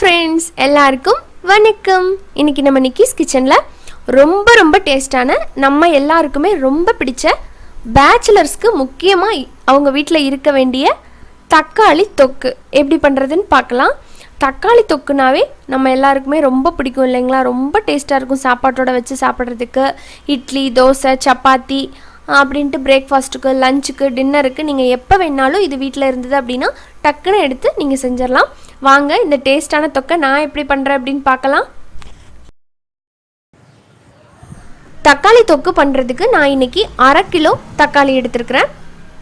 friends, எல்லாருக்கும் வணக்கம். இன்னைக்கு நம்ம நிக்கிஸ் கிச்சன்ல ரொம்ப டேஸ்டான நம்ம எல்லாருக்குமே ரொம்ப பிடிச்ச பேச்சலர்ஸ்க்கு முக்கியமா அவங்க வீட்ல இருக்க வேண்டிய தக்காளி தொக்கு எப்படி பண்றதுன்னு பார்க்கலாம். தக்காளி தொக்குனாவே நம்ம எல்லாருக்குமே ரொம்ப பிடிக்கும் இல்லைங்களா? ரொம்ப டேஸ்டா இருக்கும் சாப்பாட்டோட வச்சு சாப்பிட்றதுக்கு. இட்லி, தோசை, சப்பாத்தி அப்படின்ட்டு பிரேக்ஃபாஸ்ட்டுக்கு, லஞ்சுக்கு, டின்னருக்கு நீங்கள் எப்போ வேணாலும் இது வீட்டில் இருந்தது அப்படின்னா டக்குன்னு எடுத்து நீங்கள் செஞ்சிடலாம். வாங்க இந்த டேஸ்டான தொக்கை நான் எப்படி பண்ணுறேன் அப்படின்னு பார்க்கலாம். தக்காளி தொக்கு பண்ணுறதுக்கு நான் இன்றைக்கி 1/2 கிலோ தக்காளி எடுத்துருக்கிறேன்.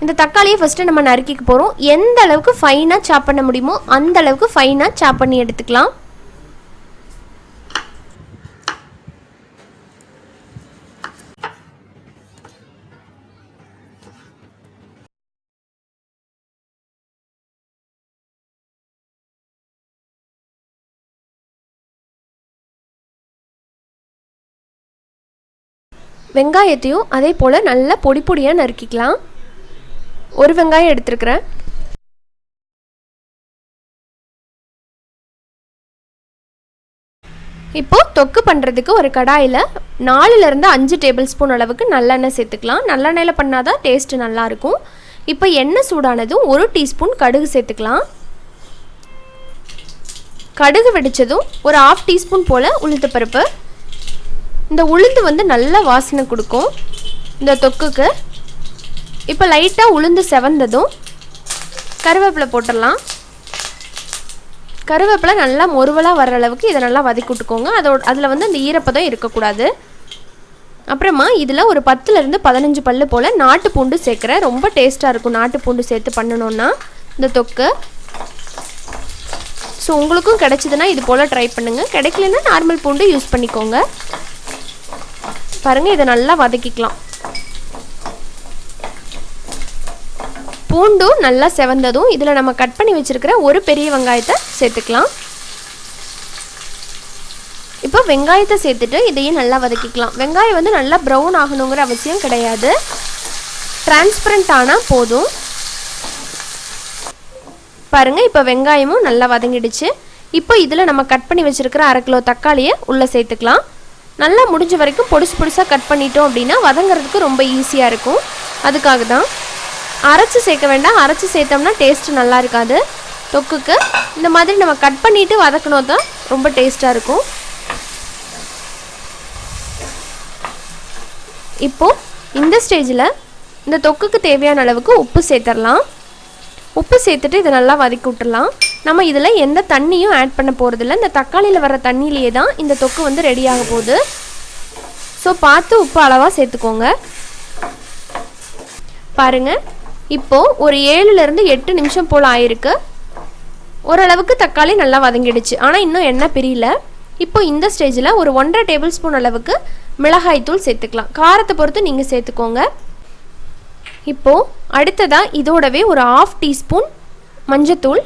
இந்த தக்காளியை ஃபஸ்ட்டு நம்ம நறுக்கிக்க போகிறோம். எந்த அளவுக்கு ஃபைனாக சாப் பண்ண முடியுமோ அந்த அளவுக்கு ஃபைனாக சாப் பண்ணி எடுத்துக்கலாம். வெங்காயத்தையும் அதே போல் நல்லா பொடி பொடியாக நறுக்கிக்கலாம். ஒரு வெங்காயம் எடுத்துருக்கிறேன். இப்போது தொக்கு பண்ணுறதுக்கு ஒரு கடாயில் 4லேருந்து 5 டேபிள் ஸ்பூன் அளவுக்கு நல்லெண்ணெய் சேர்த்துக்கலாம். நல்லெண்ணெயில் பண்ணால் தான் டேஸ்ட்டு நல்லாயிருக்கும். இப்போ எண்ணெய் சூடானதும் 1 டீஸ்பூன் கடுகு சேர்த்துக்கலாம். கடுகு வெடித்ததும் ஒரு 1/2 டீஸ்பூன் போல் உளுத்தப்பருப்பு. இந்த உளுந்து வந்து நல்ல வாசனை கொடுக்கும் இந்த தொக்குக்கு. இப்போ லைட்டாக உளுந்து செவந்ததும் கருவேப்பிலை போட்டுடலாம். கருவேப்பிலை நல்லா மொறுவலாக வர்ற அளவுக்கு இதை நல்லா வதக்கி விட்டுக்கோங்க. அதில் வந்து அந்த ஈரப்பதம் இருக்கக்கூடாது. அப்புறமா இதில் ஒரு 10லேருந்து 15 பல்லு போல் நாட்டு பூண்டு சேர்க்குறேன். ரொம்ப டேஸ்ட்டாக இருக்கும் நாட்டு பூண்டு சேர்த்து பண்ணணுன்னா இந்த தொக்கு. ஸோ உங்களுக்கும் கிடைச்சிதுன்னா இது போல் ட்ரை பண்ணுங்கள். கிடைக்கலன்னா நார்மல் பூண்டு யூஸ் பண்ணிக்கோங்க. பாருங்கள், இதை நல்லா வதக்கிக்கலாம். பூண்டும் நல்லா செவந்ததும் இதில் நம்ம கட் பண்ணி வச்சுருக்கிற ஒரு பெரிய வெங்காயத்தை சேர்த்துக்கலாம். இப்போ வெங்காயத்தை சேர்த்துட்டு இதையும் நல்லா வதக்கிக்கலாம். வெங்காயம் வந்து நல்லா ப்ரௌன் ஆகணுங்கிற அவசியம் கிடையாது. டிரான்ஸ்பரண்ட் ஆனால் போதும். பாருங்கள், இப்போ வெங்காயமும் நல்லா வதங்கிடுச்சு. இப்போ இதில் நம்ம கட் பண்ணி வச்சுருக்கிற 1/2 கிலோ தக்காளியை உள்ளே சேர்த்துக்கலாம். நல்லா முடிஞ்ச வரைக்கும் பொடிசாக கட் பண்ணிட்டோம் அப்படின்னா வதங்கிறதுக்கு ரொம்ப ஈஸியாக இருக்கும். அதுக்காக தான் அரைச்சி சேர்க்க வேண்டாம். அரைச்சி சேர்த்தோம்னா டேஸ்ட்டு நல்லா இருக்காது தொக்குக்கு. இந்த மாதிரி நம்ம கட் பண்ணிவிட்டு வதக்கணும் தான் ரொம்ப டேஸ்ட்டாக இருக்கும். இப்போது இந்த ஸ்டேஜில் இந்த தொக்குக்கு தேவையான அளவுக்கு உப்பு சேர்த்துடலாம். உப்பு சேர்த்துட்டு இதை நல்லா வதக்கி விட்டுடலாம். நம்ம இதில் எந்த தண்ணியும் ஆட் பண்ண போகிறதில்ல. இந்த தக்காளியில் வர தண்ணியிலேயே தான் இந்த தொக்கு வந்து ரெடி ஆக போகுது. ஸோ பார்த்து உப்பு அளவாக சேர்த்துக்கோங்க. பாருங்கள், இப்போது ஒரு 7லேருந்து 8 நிமிஷம் போல் ஆயிருக்கு. ஓரளவுக்கு தக்காளி நல்லா வதங்கிடுச்சு. ஆனால் இன்னும் எண்ணெய் பிரியல. இப்போ இந்த ஸ்டேஜில் ஒரு 1.5 டேபிள் ஸ்பூன் அளவுக்கு மிளகாய்த்தூள் சேர்த்துக்கலாம். காரத்தை பொறுத்து நீங்கள் சேர்த்துக்கோங்க. இப்போது அடுத்ததாக இதோடவே ஒரு 1/2 டீஸ்பூன் மஞ்சத்தூள்,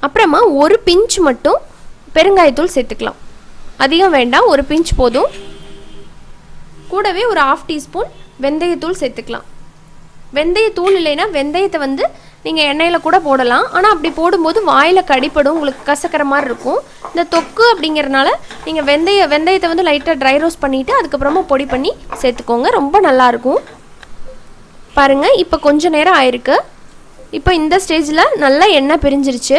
அப்புறமா ஒரு பிஞ்ச் மட்டும் பெருங்காயத்தூள் சேர்த்துக்கலாம். அதிகம் வேண்டாம், ஒரு பிஞ்ச் போதும். கூடவே ஒரு 1/2 டீஸ்பூன் வெந்தயத்தூள் சேர்த்துக்கலாம். வெந்தயத்தூள் இல்லைன்னா வெந்தயத்தை வந்து நீங்கள் எண்ணெயில் கூட போடலாம். ஆனால் அப்படி போடும்போது வாயில் கடிப்படும், உங்களுக்கு கசக்கிற மாதிரி இருக்கும். இந்த தொக்கு அப்படிங்கிறனால நீங்கள் வெந்தயத்தை வந்து லைட்டாக ட்ரை ரோஸ்ட் பண்ணிவிட்டு அதுக்கப்புறமா பொடி பண்ணி சேர்த்துக்கோங்க. ரொம்ப நல்லாயிருக்கும். பாருங்கள், இப்போ கொஞ்சம் நேரம் ஆயிருக்கு. இப்போ இந்த ஸ்டேஜில் நல்லா எண்ணெய் பிரிஞ்சிருச்சு.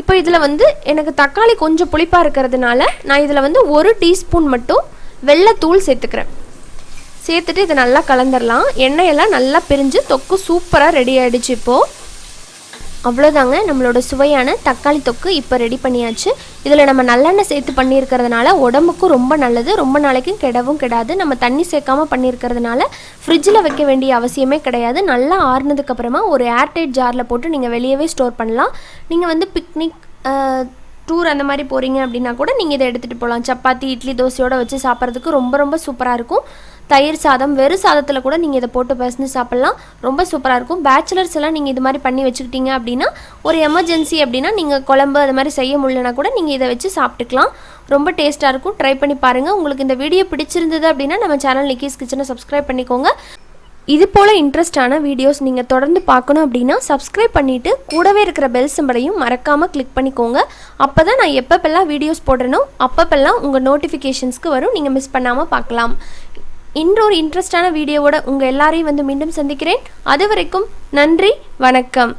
இப்போ இதில் வந்து எனக்கு தக்காளி கொஞ்சம் புளிப்பாக இருக்கிறதுனால நான் இதில் வந்து 1 டீஸ்பூன் மட்டும் வெள்ளைத்தூள் சேர்த்துக்கிறேன். சேர்த்துட்டு இதை நல்லா கலந்துடலாம். எண்ணெயெல்லாம் நல்லா பிரிஞ்சு தொக்கு சூப்பராக ரெடி ஆகிடுச்சு. இப்போது அவ்வளோதாங்க, நம்மளோட சுவையான தக்காளி தொக்கு இப்போ ரெடி பண்ணியாச்சு. இதில் நம்ம நல்லெண்ணெய் சேர்த்து பண்ணியிருக்கிறதுனால உடம்புக்கும் ரொம்ப நல்லது. ரொம்ப நாளைக்கும் கெடவும் கெடாது. நம்ம தண்ணி சேர்க்காமல் பண்ணியிருக்கிறதுனால ஃப்ரிட்ஜில் வைக்க வேண்டிய அவசியமே கிடையாது. நல்லா ஆறுனதுக்கப்புறமா ஒரு ஏர்டைட் ஜாரில் போட்டு நீங்கள் வெளியவே ஸ்டோர் பண்ணலாம். நீங்கள் வந்து பிக்னிக், டூர் அந்த மாதிரி போகிறீங்க அப்படின்னா கூட நீங்கள் இதை எடுத்துகிட்டு போகலாம். சப்பாத்தி, இட்லி, தோசையோடு வச்சு சாப்பிட்றதுக்கு ரொம்ப சூப்பராக இருக்கும். தயிர் சாதம், வெறும் சாதத்தில் கூட நீங்கள் இதை போட்டு பசந்து சாப்பிட்லாம். ரொம்ப சூப்பராக இருக்கும். பேச்சுலர்ஸ் எல்லாம் நீங்கள் இது மாதிரி பண்ணி வச்சுக்கிட்டீங்க அப்படின்னா ஒரு எமர்ஜென்சி அப்படின்னா நீங்கள் குழம்பு அது மாதிரி செய்ய முடியலனா கூட நீங்கள் இதை வச்சு சாப்பிட்டுக்கலாம். ரொம்ப டேஸ்ட்டாக இருக்கும். ட்ரை பண்ணி பாருங்கள். உங்களுக்கு இந்த வீடியோ பிடிச்சிருந்தது அப்படின்னா நம்ம சேனல் நிக்கிஸ் கிச்சனை சப்ஸ்கிரைப் பண்ணிக்கோங்க. இது போல் இன்ட்ரெஸ்டான வீடியோஸ் நீங்கள் தொடர்ந்து பார்க்கணும் அப்படின்னா சப்ஸ்கிரைப் பண்ணிவிட்டு கூடவே இருக்கிற பெல் சிம்பலையும் மறக்காமல் கிளிக் பண்ணிக்கோங்க. அப்போ தான் நான் எப்பப்பெல்லாம் வீடியோஸ் போடுறேனோ அப்பப்பெல்லாம் உங்கள் நோட்டிஃபிகேஷன்ஸ்க்கு வரும், நீங்கள் மிஸ் பண்ணாமல் பார்க்கலாம். இன்னொரு இன்ட்ரெஸ்டான வீடியோவோட உங்கள் எல்லாரையும் வந்து மீண்டும் சந்திக்கிறேன். அது வரைக்கும் நன்றி, வணக்கம்.